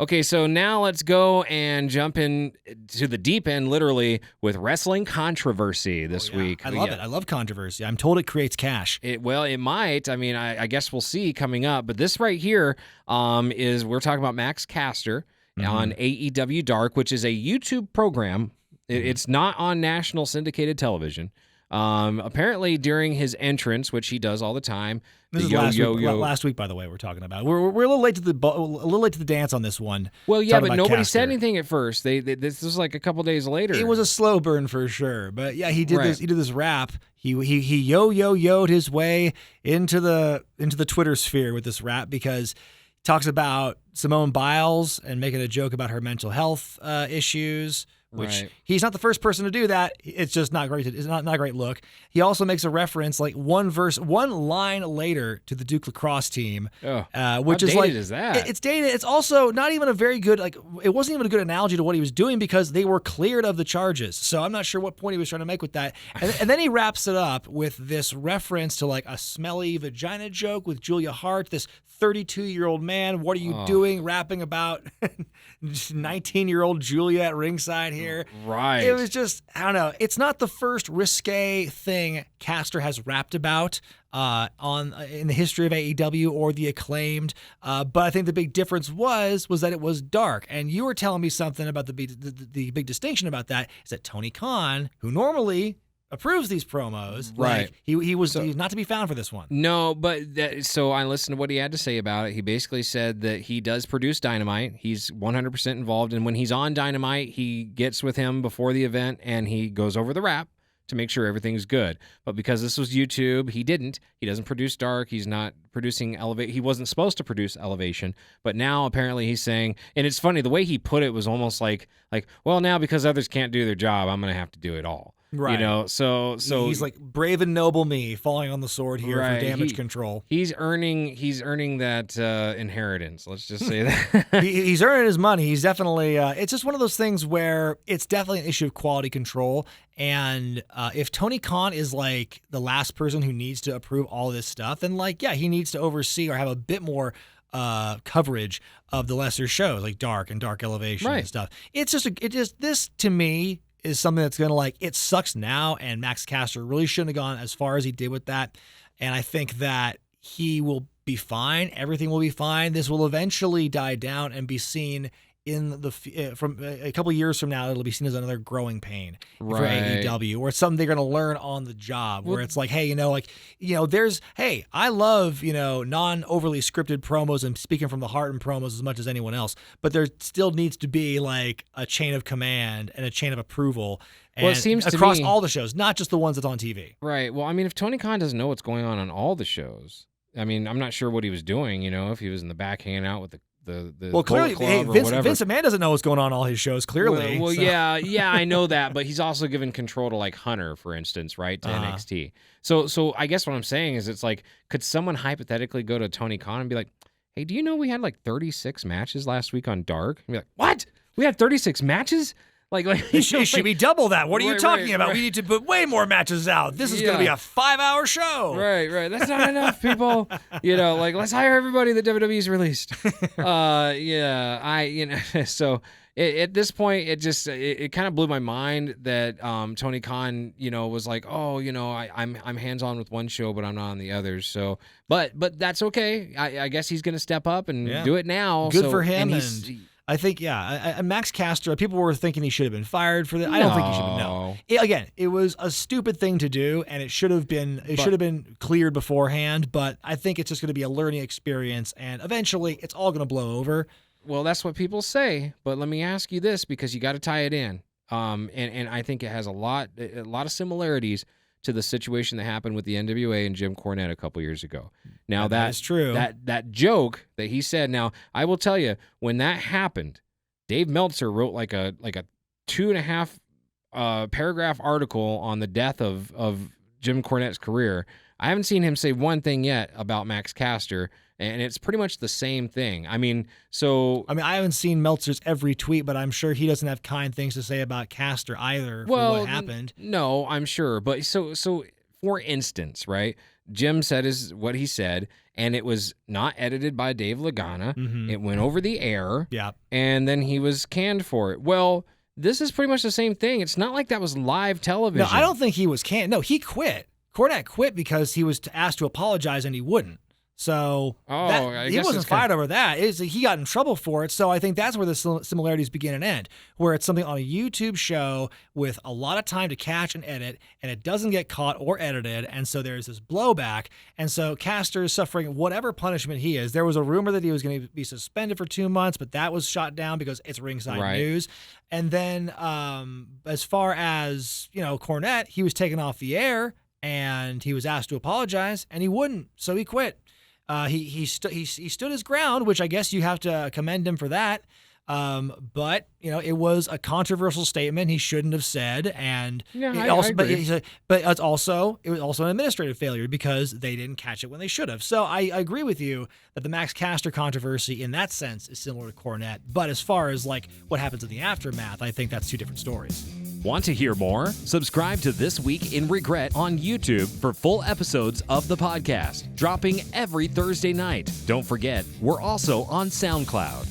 Okay, so now let's go and jump in to the deep end, literally, with wrestling controversy this week. I love it. I love controversy. I'm told it creates cash. It might. I mean, I guess we'll see coming up. But this right here is we're talking about Max Caster on AEW Dark, which is a YouTube program. It's not on national syndicated television. Apparently, during his entrance, which he does all the time. This is last week, by the way. We're talking about. We're a little late to the dance on this one. Well, yeah, but nobody said anything at first. This was like a couple days later. It was a slow burn for sure. But yeah, he did this. He did this rap. He yo'd his way into the Twitter sphere with this rap because he talks about Simone Biles and making a joke about her mental health issues. Which he's not the first person to do that. It's just not great. It's not a great look. He also makes a reference like one line later to the Duke lacrosse team, which how is dated like is that? It's dated. It's also not even a very good it wasn't even a good analogy to what he was doing because they were cleared of the charges. So I'm not sure what point he was trying to make with that. And then he wraps it up with this reference to like a smelly vagina joke with Julia Hart, this 32-year-old man. What are you doing rapping about 19-year-old Julia at ringside here? Right. It was just, I don't know. It's not the first risque thing Caster has rapped about in the history of AEW or the Acclaimed. But I think the big difference was that it was dark. And you were telling me something about the big distinction about that is that Tony Khan, who normally approves these promos. Right. Like, he was not to be found for this one. No, but so I listened to what he had to say about it. He basically said that he does produce Dynamite. He's 100% involved. And when he's on Dynamite, he gets with him before the event and he goes over the rap to make sure everything's good. But because this was YouTube, he didn't. He doesn't produce Dark. He's not producing Elevate. He wasn't supposed to produce Elevation. But now apparently he's saying, and it's funny, the way he put it was almost like, well, now because others can't do their job, I'm going to have to do it all. Right. You know, so he's like brave and noble me falling on the sword here for damage control. He's earning that inheritance. Let's just say that. he's earning his money. He's definitely it's just one of those things where it's definitely an issue of quality control. And if Tony Khan is like the last person who needs to approve all this stuff, then he needs to oversee or have a bit more coverage of the lesser shows like Dark and Dark Elevation and stuff. This to me is something that's going to it sucks now, and Max Caster really shouldn't have gone as far as he did with that. And I think that he will be fine. Everything will be fine. This will eventually die down and be seen in from a couple of years from now. It'll be seen as another growing pain for AEW, or it's something they're going to learn on the job. Where it's like, hey, there's I love non-overly scripted promos and speaking from the heart and promos as much as anyone else, but there still needs to be like a chain of command and a chain of approval. And well, it seems across to me, all the shows, not just the ones that's on TV. Right. Well, I mean, if Tony Khan doesn't know what's going on all the shows, I mean, I'm not sure what he was doing. If he was in the back hanging out with the clearly, Vince McMahon doesn't know what's going on all his shows. Clearly, well, yeah, I know that, but he's also given control to like Hunter, for instance, right, to NXT. So I guess what I'm saying is, it's like, could someone hypothetically go to Tony Khan and be like, "Hey, do you know we had like 36 matches last week on Dark?" And be like, "What? We had 36 matches?" It should be double that. What are you talking about? We need to put way more matches out. This is going to be a 5-hour show. Right. That's not enough, people. Let's hire everybody that WWE's released. So at this point, it kind of blew my mind that Tony Khan, was like, I'm hands-on with one show, but I'm not on the others. So, but that's okay. I guess he's going to step up and do it now. Good for him. I think, Max Caster, people were thinking he should have been fired for that. I don't think he should have. No. Again, it was a stupid thing to do, and it should have been cleared beforehand, but I think it's just going to be a learning experience, and eventually it's all going to blow over. Well, that's what people say, but let me ask you this, because you got to tie it in. And I think it has a lot of similarities to the situation that happened with the NWA and Jim Cornette a couple years ago. Now that is true. That joke that he said. Now I will tell you, when that happened, Dave Meltzer wrote like a 2.5 paragraph article on the death of Jim Cornette's career. I haven't seen him say one thing yet about Max Caster, and it's pretty much the same thing. I haven't seen Meltzer's every tweet, but I'm sure he doesn't have kind things to say about Caster either for what happened. No, I'm sure. But so for instance, right, Jim said what he said, and it was not edited by Dave Lagana. Mhm. It went over the air, Yeah. and then he was canned for it. Well, this is pretty much the same thing. It's not like that was live television. No, I don't think he was canned. No, he quit. Cornette quit because he was asked to apologize and he wouldn't. So he wasn't fired over that. He got in trouble for it. So I think that's where the similarities begin and end, where it's something on a YouTube show with a lot of time to catch and edit, and it doesn't get caught or edited. And so there's this blowback. And so Caster is suffering whatever punishment he is. There was a rumor that he was going to be suspended for 2 months, but that was shot down because it's ringside news. And then as far as, Cornette, he was taken off the air and he was asked to apologize and he wouldn't. So he quit. He stood his ground, which I guess you have to commend him for that. But it was a controversial statement he shouldn't have said, and I agree. But it was also an administrative failure because they didn't catch it when they should have. So I agree with you that the Max Caster controversy in that sense is similar to Cornette. But as far as like what happens in the aftermath, I think that's two different stories. Want to hear more? Subscribe to This Week in Regret on YouTube for full episodes of the podcast, dropping every Thursday night. Don't forget, we're also on SoundCloud.